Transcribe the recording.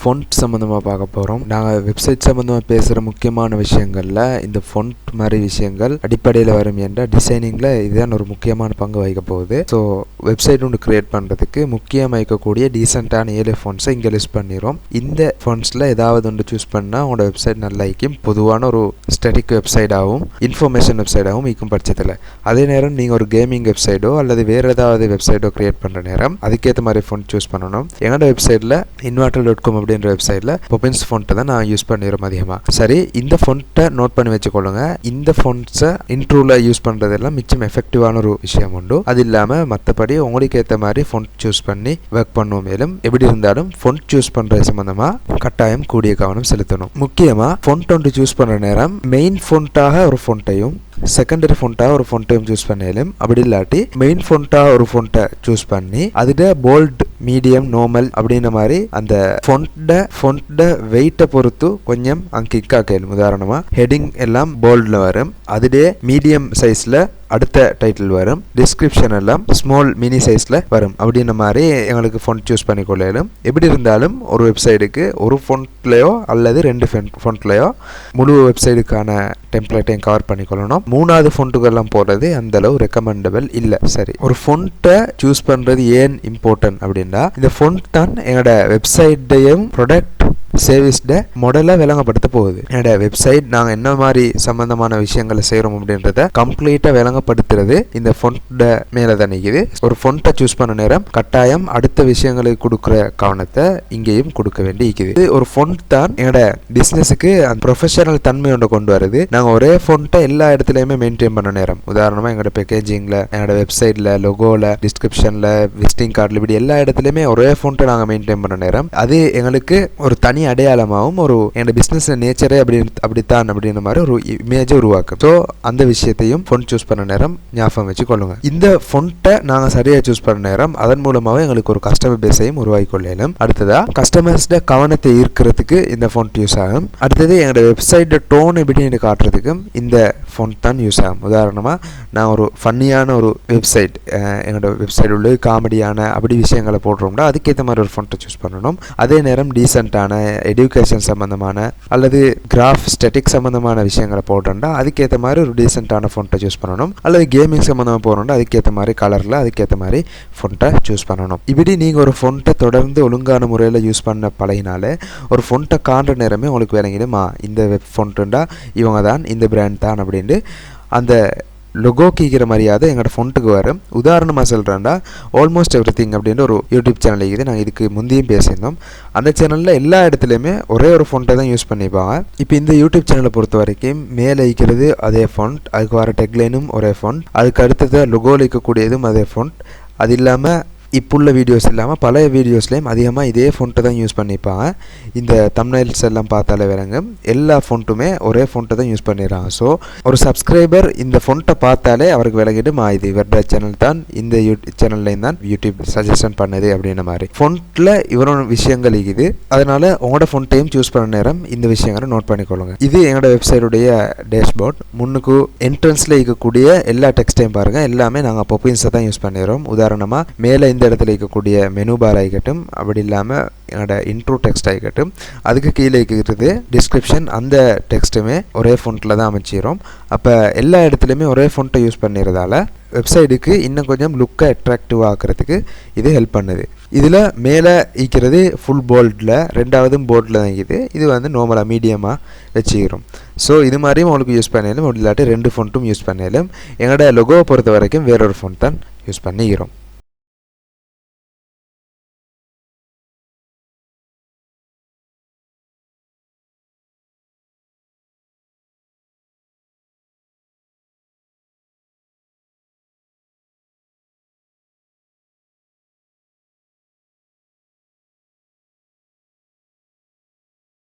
Font சம்மந்தமாக பார்க்க போகிறோம். நாங்கள் வெப்சைட் சம்மந்தமாக பேசுகிற முக்கியமான விஷயங்களில் இந்த ஃபொண்ட் மாதிரி விஷயங்கள் அடிப்படையில் வரும் என்ற டிசைனிங்கில் இதுதான் ஒரு முக்கியமான பங்கு வகிக்க போகுது. ஸோ வெப்சைட் ஒன்று கிரியேட் பண்ணுறதுக்கு முக்கியமாக இருக்கக்கூடிய டீசெண்டான 7 ஃபொண்ட்ஸை இங்கே லிஸ்ட் பண்ணிடும். இந்த ஃபொண்ட்ஸில் ஏதாவது ஒன்று சூஸ் பண்ணால் உங்களோட வெப்சைட் நல்லா இருக்கும். பொதுவான ஒரு ஸ்டாட்டிக் வெப்சைட்டாகவும் இன்ஃபர்மேஷன் வெப்சைட்டாகவும் இருக்கும் பட்சத்தில். அதே நேரம் நீங்கள் ஒரு கேமிங் வெப்சைட்டோ அல்லது வேறு ஏதாவது வெப்சைட்டோ கிரியேட் பண்ணுற நேரம் அதுக்கேற்ற மாதிரி ஃபொண்ட் சூஸ் பண்ணணும். எங்களோட வெப்சைட்டில் inverter.com அப்படின்ற வெப்சைட்டில் பொபின்ஸ் ஃபொண்ட்டை தான் நான் யூஸ் பண்ணிடுறோம் அதிகமாக. சரி, இந்த ஃபொண்ட்டை நோட் பண்ணி வச்சுக்கொள்ளுங்க. இந்த ஃபொண்ட்ஸை இன்ட்ரோவில் யூஸ் பண்ணுறதெல்லாம் மிச்சம் எஃபெக்டிவான ஒரு விஷயம் உண்டு. அது இல்லாமல் மற்றபடி உங்களுக்கு ஏற்ற மாதிரி ஃபொண்ட் சூஸ் பண்ணி ஒர்க் பண்ணுவோம். மேலும் எப்படி இருந்தாலும் ஃபொண்ட் சூஸ் பண்ணுறது சம்மந்தமாக கட்டாயம் கூடிய கவனம் செலுத்தணும். முக்கியமாக ஃபொண்ட் ஒன்று சூஸ் பண்ணுற நேரம் மெயின் ஃபொண்ட்டாக ஒரு ஃபொண்ட்டையும் செகண்டரி ஃபொண்ட்டாக ஒரு ஃபொண்ட்டையும் சூஸ் பண்ணியாலும், அப்படி இல்லாட்டி மெயின் ஃபொண்ட்டாக ஒரு ஃபொண்ட்டை சூஸ் பண்ணி அதில் போல்ட், மீடியம், நார்மல் அப்படின்ற மாதிரி அந்த ஃபொண்ட்டை வெயிட்டை பொறுத்து கொஞ்சம் அங்கே கிக் ஆக்கலும். உதாரணமாக ஹெட்டிங் எல்லாம் போல்டில் வரும், அதுலேயே மீடியம் சைஸில் அடுத்த டைட்டில் வரும், டிஸ்கிரிப்ஷன் எல்லாம் ஸ்மால் மினி சைஸில் வரும். அப்படின்ற மாதிரி எங்களுக்கு ஃபொண்ட் சூஸ் பண்ணி கொள்ளையிலும். எப்படி இருந்தாலும் ஒரு வெப்சைட்டுக்கு ஒரு ஃபொண்ட்லையோ அல்லது 2 ஃபொண்ட்லையோ முழு வெப்சைட்டுக்கான டெம்ப்ளேட்டையும் கவர் பண்ணிக்கொள்ளணும். 3வது ஃபொண்ட்டுக்கெல்லாம் போடுறது அந்தளவு ரெக்கமெண்டபிள் இல்லை. சரி, ஒரு ஃபொண்ட்டை சூஸ் பண்ணுறது ஏன் இம்பார்ட்டன்ட் அப்படின்னா, இந்த ஃபொண்ட் தான் எங்களோட வெப்சைட்டையும் ப்ராடக்ட் சர்வீஸ்ட மாடலாக விளங்கப்படுத்த போகுது. என்னோட வெப்சைட் நாங்கள் என்ன மாதிரி சம்பந்தமான விஷயங்களை செய்கிறோம் அப்படின்றத கம்ப்ளீட்டாக விளங்கப்படுத்துறது இந்த ஃபொண்ட்டை மேலே தான் நிற்குது. ஒரு ஃபொண்ட்டை சூஸ் பண்ண நேரம் கட்டாயம் அடுத்த விஷயங்களுக்கு கொடுக்குற கவனத்தை இங்கேயும் கொடுக்க வேண்டி இருக்குது. இது ஒரு ஃபொண்ட் தான் என்னோட பிஸ்னஸுக்கு அந்த ப்ரொஃபஷனல் தன்மை ஒன்று கொண்டு வருது. நாங்கள் ஒரே ஃபொண்ட்டை எல்லா இடத்துலையுமே மெயின்டைன் பண்ண நேரம், உதாரணமாக எங்களோட பேக்கேஜிங்கில், என்னோட வெப்சைட்டில், லொகோவில், டிஸ்கிரிப்ஷனில், விசிட்டிங் கார்டில், இப்படி எல்லா இடத்துலையுமே ஒரே ஃபொண்ட்டை நாங்கள் மெயின்டைன் பண்ண நேரம் அது எங்களுக்கு ஒரு தனி அடையாளமாகவும் ஒரு என்னோட பிஸ்னஸ் நேச்சரே அப்படித்தான் அப்படின்ற மாதிரி ஒரு இமேஜை உருவாக்கும். ஸோ அந்த விஷயத்தையும் ஃபொண்ட் சூஸ் பண்ண நேரம் ஞாபகம் வச்சு கொள்ளுங்க. இந்த ஃபொண்ட்டை நாங்கள் சரியாக சூஸ் பண்ண நேரம் அதன் மூலமாக எங்களுக்கு ஒரு கஸ்டமர் பேஸையும் உருவாக்கி கொள்ளலாம். அடுத்ததா கஸ்டமர்ஸ்ட கவனத்தை ஈர்க்கிறதுக்கு இந்த ஃபொண்ட் யூஸ் ஆகும். அடுத்தது எங்களோட வெப்சைட் டோன் எப்படின்னு காட்டுறதுக்கும் இந்த ஃபொண்ட் தான் யூஸ் ஆகும். உதாரணமாக நான் ஒரு ஃபன்னியான ஒரு வெப்சைட், எங்களோட வெப்சைட் உள்ள காமெடியான அப்படி விஷயங்களை போடுறோம்னா அதுக்கேற்ற மாதிரி ஒரு ஃபொண்ட்டை சூஸ் பண்ணணும். அதே நேரம் டீசெண்டான எஜுகேஷன் சம்மந்தமான அல்லது கிராஃப் ஸ்டெட்டிக் சம்மந்தமான விஷயங்களை போடுறோம்னா அதுக்கேற்ற மாதிரி ஒரு டீசெண்டான ஃபொண்ட்டை சூஸ் பண்ணணும். அல்லது கேமிங் சம்மந்தமாக போகிறோம்னா அதுக்கேற்ற மாதிரி கலரில் அதுக்கேற்ற மாதிரி ஃபொண்ட்டை சூஸ் பண்ணணும். இப்படி நீங்கள் ஒரு ஃபொண்ட்டை தொடர்ந்து ஒழுங்கான முறையில் யூஸ் பண்ண பழகினாலே ஒரு ஃபொண்ட்டை காண்ற நேரமே உங்களுக்கு விளங்கிடுமா, இந்த வெப் ஃபொண்ட்டுண்டா இவங்க தான், இந்த பிராண்ட் தான் அப்படின்ட்டு அந்த லொகோக்கிக்கிற மரியாதை எங்களோட ஃபொண்ட்டுக்கு வரும். உதாரணமாக சொல்கிறேன்டா, ஆல்மோஸ்ட் எவ்ரி திங் அப்படின்ற ஒரு யூடியூப் சேனல் இருக்குது. நாங்கள் இதுக்கு முந்தையும் பேசியிருந்தோம். அந்த சேனலில் எல்லா இடத்துலையுமே ஒரே ஒரு ஃபொண்ட்டை தான் யூஸ் பண்ணிப்பாங்க. இப்போ இந்த யூடியூப் சேனலை பொறுத்த வரைக்கும் மேலே இருக்கிறது அதே ஃபொண்ட், அதுக்கு வர டெக்லைனும் ஒரே ஃபொண்ட், அதுக்கு அடுத்தது லொகோவில் இருக்கக்கூடியதும் அதே ஃபொண்ட். அது இல்லாமல் இப்போ உள்ள வீடியோஸ் இல்லாமல் பழைய வீடியோஸ்லேயும் அதிகமாக இதே ஃபொண்ட்டை தான் யூஸ் பண்ணிப்பாங்க. இந்த தம்ப்நெயில்ஸ் எல்லாம் பார்த்தாலே விளங்கும், எல்லா ஃபொண்ட்டுமே ஒரே ஃபொண்ட்டை தான் யூஸ் பண்ணிடுறாங்க. ஸோ ஒரு சப்ஸ்கிரைபர் இந்த ஃபொண்ட்டை பார்த்தாலே அவருக்கு விளங்கிடும், இது இவரோட சேனல் தான், இந்த சேனல்லையும் தான் யூடியூப் சஜஷன் பண்ணுது அப்படின்ற மாதிரி. ஃபொண்ட்டில் இவரோட விஷயங்கள் இருக்குது. அதனால் உங்களோட ஃபொண்ட்டையும் சூஸ் பண்ண நேரம் இந்த விஷயங்களை நோட் பண்ணிக்கொள்ளுங்க. இது எங்களோட வெப்சைட்டுடைய டேஷ்போர்ட். முன்னுக்கு என்ட்ரன்ஸில் இருக்கக்கூடிய எல்லா டெக்ஸ்ட்டையும் பாருங்கள், எல்லாமே நாங்கள் பொப்பின்ஸை தான் யூஸ் பண்ணிடுறோம். உதாரணமாக மேலே இந்த இடத்துல இருக்கக்கூடிய மெனு பார் ஆகிக்கட்டும், அப்படி இல்லாமல் என்னோட இன்ட்ரோ டெக்ஸ்ட் ஆகிக்கட்டும், அதுக்கு கீழே இருக்கிறது டிஸ்கிரிப்ஷன், அந்த டெக்ஸ்ட்டுமே ஒரே ஃபொண்ட்டில் தான் அமைச்சிடும். அப்போ எல்லா இடத்துலையுமே ஒரே ஃபொண்ட்டை யூஸ் பண்ணிடுறதால வெப்சைட்டுக்கு இன்னும் கொஞ்சம் லுக்கை அட்ராக்டிவ் ஆக்கிறதுக்கு இது ஹெல்ப் பண்ணுது. இதில் மேலே இருக்கிறது ஃபுல் போல்டில், 2வதும் போல்டில் தான் இருக்குது. இது வந்து நார்மலாக மீடியமாக வச்சுக்கிறோம். ஸோ இது மாதிரியும் உங்களுக்கு யூஸ் பண்ணிடலும், அப்படி இல்லாட்டி 2 ஃபொண்ட்டும் யூஸ் பண்ணிடலும். எங்களோட லொகோவை பொறுத்த வரைக்கும் வேறொரு ஃபொண்ட் தான் யூஸ் பண்ணிக்கிறோம்.